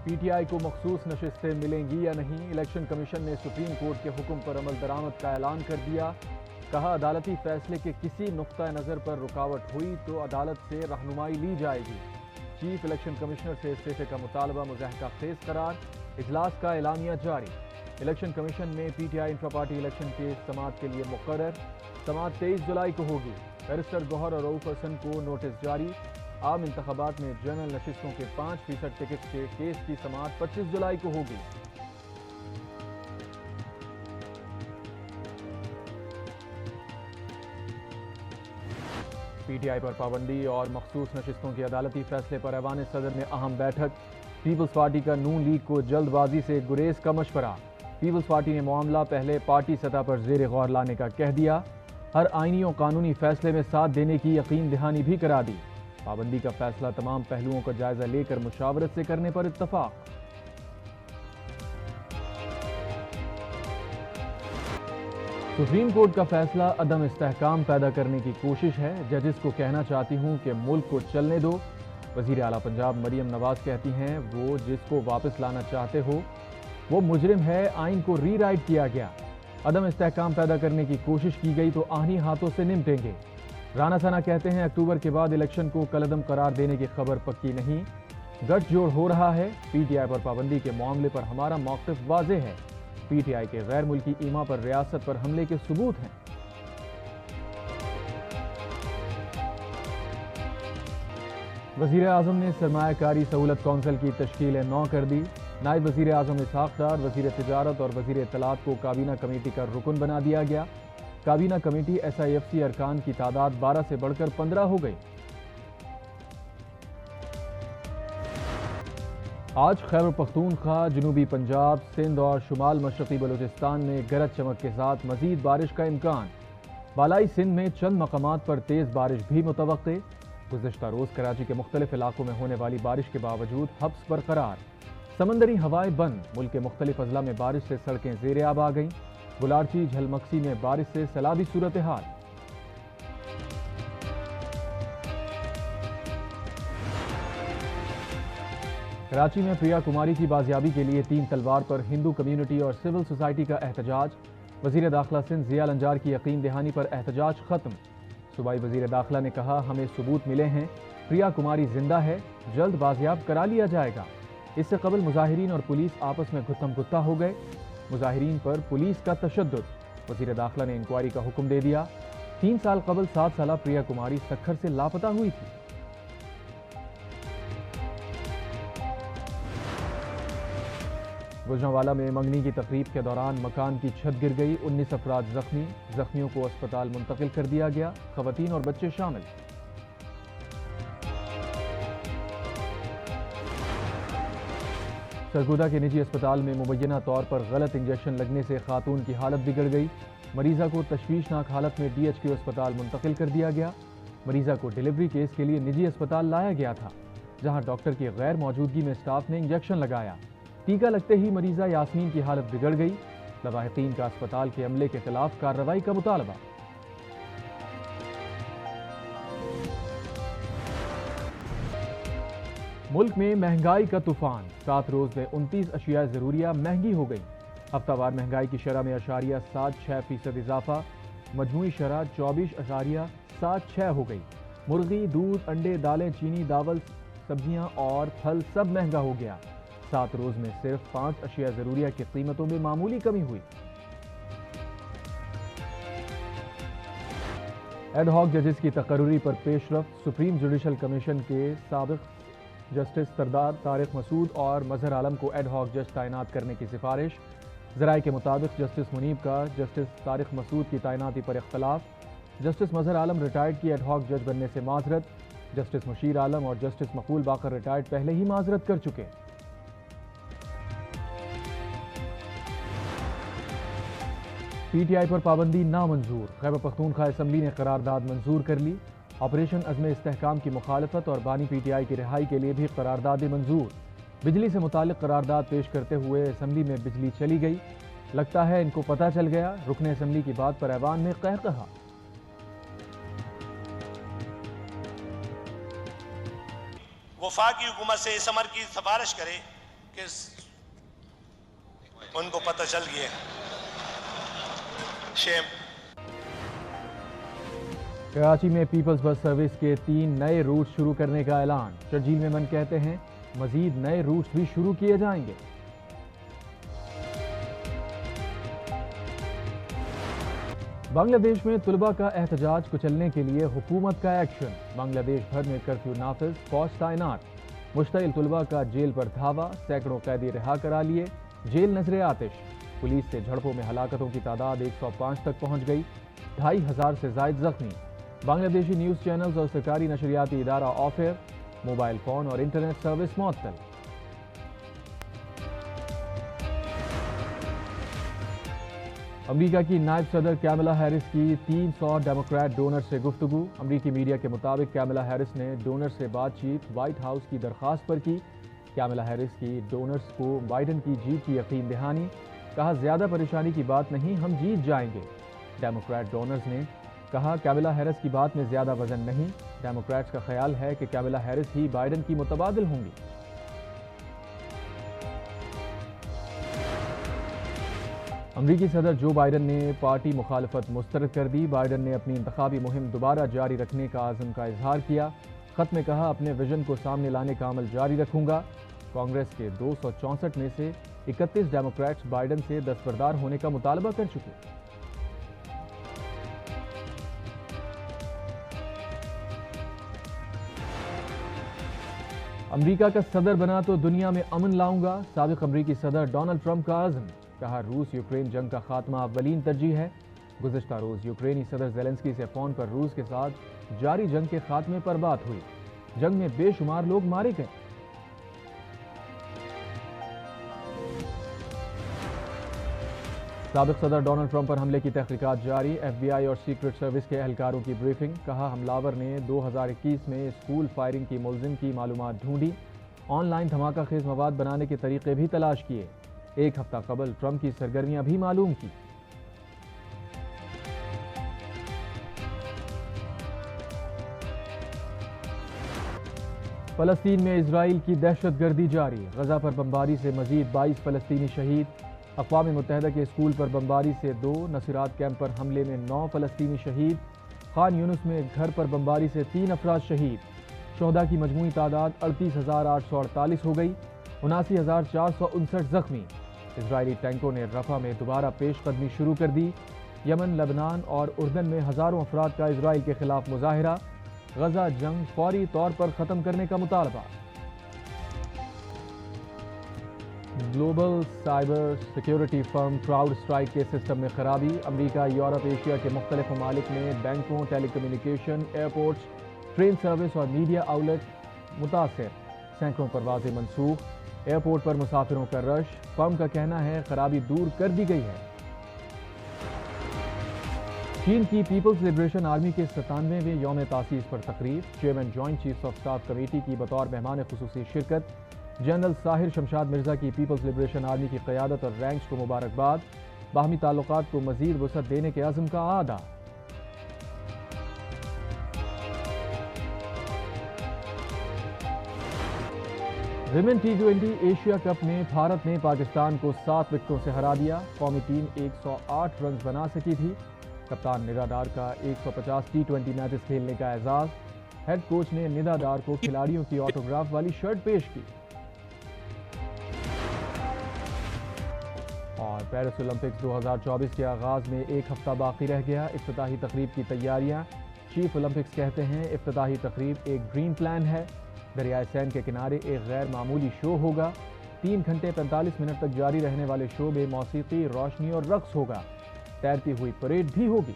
P T I को मखसूस नशिस्तें मिलेंगी या नहीं। इलेक्शन कमीशन ने सुप्रीम कोर्ट के हुक्म पर अमल दरामद का ऐलान कर दिया। कहा अदालती फैसले के किसी नुक्ता नज़र पर रुकावट हुई तो अदालत से रहनुमाई ली जाएगी। चीफ इलेक्शन कमिश्नर से इस्तीफे का मुतालबा मुज़ाहका खेज करार। इजलास का एलानिया जारी। इलेक्शन कमीशन में P T I intra party election के समाअत के लिए मुकर्रर। समाअत 23 जुलाई को होगी। बैरिस्टर गौहर और रऊफ हसन को नोटिस जारी। आम इंतखाबात में जनरल नशिस्तों के 5% टिकट के केस की समाअत 25 जुलाई को होगी। पीटीआई पर पाबंदी और मखसूस नशिस्तों के अदालती फैसले पर ऐवान सदर में अहम बैठक। पीपल्स पार्टी का नून लीग को जल्दबाजी से गुरेज का मशवरा। पीपल्स पार्टी ने मामला पहले पार्टी सतह पर जेर गौर लाने का कह दिया। हर आईनी और कानूनी फैसले में साथ देने की यकीन दहानी भी करा दी। पाबंदी का फैसला तमाम पहलुओं का जायजा लेकर मुशावरत से करने पर इत्तफाक। सुप्रीम कोर्ट का फैसला अदम इस्तेहकाम पैदा करने की कोशिश है। जजेस को कहना चाहती हूं कि मुल्क को चलने दो। वजीर आला पंजाब मरियम नवाज कहती हैं वो जिसको वापस लाना चाहते हो वो मुजरिम है। आइन को रीराइट किया गया। अदम इस्तेहकाम पैदा करने की कोशिश की गई तो आहनी हाथों से निपटेंगे। राना सना कहते हैं अक्टूबर के बाद इलेक्शन को कलअदम करार देने की खबर पक्की नहीं। गठजोड़ हो रहा है। पीटीआई पर पाबंदी के मामले पर हमारा मौक़िफ़ वाज़ेह है। पीटीआई के गैर मुल्की ईमा पर रियासत पर हमले के सबूत हैं। वज़ीर आज़म ने सरमायाकारी सहूलत कौंसिल की तश्कील 9 कर दी। नायब वज़ीर आज़म इसहाक़ डार, वज़ीर तिजारत और वज़ीर इत्तलात को काबीना कमेटी का रुकन बना दिया गया। काबीना कमेटी SIFC अरकान की तादाद 12 से बढ़कर 15 हो गई। आज खैबर पख्तूनख्वा, जनूबी पंजाब, सिंध और शुमाल मशरक़ी बलूचिस्तान में गरज चमक के साथ मज़ीद बारिश का इम्कान। बालाई सिंध में चंद मकामात पर तेज़ बारिश भी मुतवक्के। गुज़िश्ता रोज़ कराची के मुख्तलिफ इलाकों में होने वाली बारिश के बावजूद हब्स बरकरार। समंदरी हवाएं बंद। मुल्क के मुख्तलिफ अजला में बारिश से सड़कें ज़ेर आब आ गईं। गुलारची झलमक्सी में बारिश से सैलाबी सूरत हाल। कराची में प्रिया कुमारी की बाजियाबी के लिए 3 तलवार पर हिंदू कम्युनिटी और सिविल सोसाइटी का एहतजाज। वज़ीर दाखिला सिंध ज़िया लंजार की यकीन दहानी पर एहतजाज खत्म। सूबाई वज़ीर दाखिला ने कहा हमें सबूत मिले हैं, प्रिया कुमारी जिंदा है, जल्द बाजियाब करा लिया जाएगा। इससे कबल मुजाहिरीन और पुलिस आपस में गुत्थम गुत्ता हो गए। मुजाहिरीन पर पुलिस का तशद्दुद। वज़ीर दाखिला ने इंक्वायरी का हुक्म दे दिया। 3 साल कबल 7 साला प्रिया कुमारी सक्खर से लापता हुई थी। गुजरांवाला में मंगनी की तकरीब के दौरान मकान की छत गिर गई। 19 अफराद जख्मी। जख्मियों को अस्पताल मुंतकिल कर दिया गया। खवातीन और बच्चे शामिल। सरगोदा के निजी अस्पताल में मुबैना तौर पर गलत इंजेक्शन लगने से खातून की हालत बिगड़ गई। मरीजा को तशवीशनाक हालत में DHQ अस्पताल मुंतकिल कर दिया गया। मरीजा को डिलीवरी केस के लिए निजी अस्पताल लाया गया था, जहां डॉक्टर की गैर मौजूदगी में स्टाफ ने इंजेक्शन लगाया। टीका लगते ही मरीजा यास्मीन की हालत बिगड़ गई। लवाहिकीन का अस्पताल के अमले के खिलाफ कार्रवाई का मुतालबा। मुल्क में महंगाई का तूफान। 7 रोज में 29 अशिया ज़रूरिया महंगी हो गई। हफ्तावार महंगाई की शरह में 0.76% इजाफा। मजमूई शरह 24.76 हो गई। मुर्गी, दूध, अंडे, दालें, चीनी, दावल, सब्जियां और फल सब महंगा हो गया। 7 रोज में सिर्फ 5 अशिया ज़रूरिया की कीमतों में मामूली कमी हुई। एडहॉक जजेस की तकर्री पर पेशरफ्त। सुप्रीम जुडिशल कमीशन के साबिक जस्टिस सरदार तारिक मसूद और मजहर आलम को एडहॉक जज तैनात करने की सिफारिश। ज़राए के मुताबिक जस्टिस मुनीब का जस्टिस तारिक मसूद की तैनाती पर इख्तलाफ। जस्टिस मजहर आलम रिटायर्ड की एडहॉक जज बनने से माजरत। जस्टिस मुशीर आलम और जस्टिस मकबूल बाकर रिटायर्ड पहले ही माजरत कर चुके। पीटीआई पर पाबंदी नामंजूर। खैबर पख्तूनख्वा असम्बली ने करारदाद मंजूर कर ली। ऑपरेशन अज़्म इस्तेहकाम की मुखालफत और बानी पीटीआई की रिहाई के लिए भी करारदाद मंजूर। बिजली से मुतालिक करारदाद पेश करते हुए असम्बली में बिजली चली गई। लगता है इनको पता चल गया। रुकने असम्बली की बात पर ऐवान में कहकहा। वफाकी हुकूमत से इस अमर की सिफारिश करे کہ ان کو پتہ چل گیا. شیم. کراچی میں پیپلز بس سروس کے 3 نئے روٹ شروع کرنے کا اعلان. شرجیل میمن کہتے ہیں مزید نئے روٹس بھی شروع کیے جائیں گے. بنگلہ دیش میں طلبہ کا احتجاج کچلنے کے لیے حکومت کا ایکشن. بنگلہ دیش بھر میں کرفیو نافذ، فوج تعینات. مشتعل طلبہ کا جیل پر دھاوا، سینکڑوں قیدی رہا کرا لیے. جیل نظر آتش. پولیس سے جھڑپوں میں ہلاکتوں کی تعداد 105 تک پہنچ گئی. 2500 سے زائد زخمی. بنگلہ دیشی نیوز چینلز اور سرکاری نشریاتی ادارہ آف ایئر. موبائل فون اور انٹرنیٹ سروس معطل. امریکہ کی نائب صدر کیملا ہیرس کی 300 ڈیموکریٹ ڈونر سے گفتگو. امریکی میڈیا کے مطابق کیملا ہیرس نے ڈونر سے بات چیت وائٹ ہاؤس کی درخواست پر کی. کیملا ہیرس کی ڈونرز کو بائیڈن کی جیت کی یقین دہانی. کہا زیادہ پریشانی کی بات نہیں، ہم جیت جائیں گے. ڈیموکریٹ ڈونرز نے کہا کیملا ہیرس کی بات میں زیادہ وزن نہیں. ڈیموکریٹس کا خیال ہے کہ کیملا ہیرس ہی بائیڈن کی متبادل ہوں گی. امریکی صدر جو بائیڈن نے پارٹی مخالفت مسترد کر دی. بائیڈن نے اپنی انتخابی مہم دوبارہ جاری رکھنے کا عزم کا اظہار کیا. خط میں کہا اپنے ویژن کو سامنے لانے کا عمل جاری رکھوں گا. کانگریس کے 264 میں سے 31 ڈیموکریٹس بائیڈن سے دستبردار ہونے کا مطالبہ کر چکے. امریکہ کا صدر بنا تو دنیا میں امن لاؤں گا. سابق امریکی صدر ڈونلڈ ٹرمپ کا عزم. کہا روس یوکرین جنگ کا خاتمہ اولین ترجیح ہے. گزشتہ روز یوکرینی صدر زیلنسکی سے فون پر روس کے ساتھ جاری جنگ کے خاتمے پر بات ہوئی. جنگ میں بے شمار لوگ مارے گئے. سابق صدر ڈونلڈ ٹرمپ پر حملے کی تحقیقات جاری. ایف بی آئی اور سیکرٹ سروس کے اہلکاروں کی بریفنگ. کہا حملاور نے 2021 میں اسکول فائرنگ کی ملزم کی معلومات ڈھونڈی. آن لائن دھماکہ خیز مواد بنانے کے طریقے بھی تلاش کیے. ایک ہفتہ قبل ٹرمپ کی سرگرمیاں بھی معلوم کی. فلسطین میں اسرائیل کی دہشت گردی جاری. غزہ پر بمباری سے مزید 22 فلسطینی شہید. اقوام متحدہ کے اسکول پر بمباری سے 2. نصیرات کیمپ پر حملے میں 9 فلسطینی شہید. خان یونس میں گھر پر بمباری سے 3 افراد شہید. شہداء کی مجموعی تعداد 38,848 ہو گئی. 79,459 زخمی. اسرائیلی ٹینکوں نے رفح میں دوبارہ پیش قدمی شروع کر دی. یمن، لبنان اور اردن میں ہزاروں افراد کا اسرائیل کے خلاف مظاہرہ. غزہ جنگ فوری طور پر ختم کرنے کا مطالبہ. گلوبل سائبر سیکیورٹی فرم کراؤڈ اسٹرائک کے سسٹم میں خرابی. امریکہ، یورپ، ایشیا کے مختلف ممالک میں بینکوں، ٹیلی کمیونیکیشن، ایئرپورٹس، ٹرین سروس اور میڈیا آؤٹلیٹ متاثر. سینکڑوں پروازیں منسوخ. ایئرپورٹ پر مسافروں کا رش. فرم کا کہنا ہے خرابی دور کر دی گئی ہے. چین کی پیپلز لبریشن آرمی کے 97ویں یوم تاسیس پر تقریب. Chairman joint chiefs of staff committee کی بطور مہمان خصوصی شرکت. جنرل ساحر شمشاد مرزا کی پیپلز لبریشن آرمی کی قیادت اور رینکس کو مبارکباد. باہمی تعلقات کو مزید وسعت دینے کے عزم کا اعادہ. ویمن ٹی20 ایشیا کپ میں بھارت نے پاکستان کو 7 وکٹوں سے ہرا دیا. قومی ٹیم 108 رنز بنا سکی تھی. کپتان ندا ڈار کا 150 ٹی20 میچز کھیلنے کا اعزاز. ہیڈ کوچ نے ندا ڈار کو کھلاڑیوں کی آٹوگراف والی شرٹ پیش کی. اور پیرس اولمپکس 2024 کے آغاز میں ایک ہفتہ باقی رہ گیا. افتتاحی تقریب کی تیاریاں. چیف اولمپکس کہتے ہیں افتتاحی تقریب ایک ڈریم پلان ہے. دریائے سین کے کنارے ایک غیر معمولی شو ہوگا. 3 گھنٹے 45 منٹ تک جاری رہنے والے شو میں موسیقی، روشنی اور رقص ہوگا. تیرتی ہوئی پریڈ بھی ہوگی.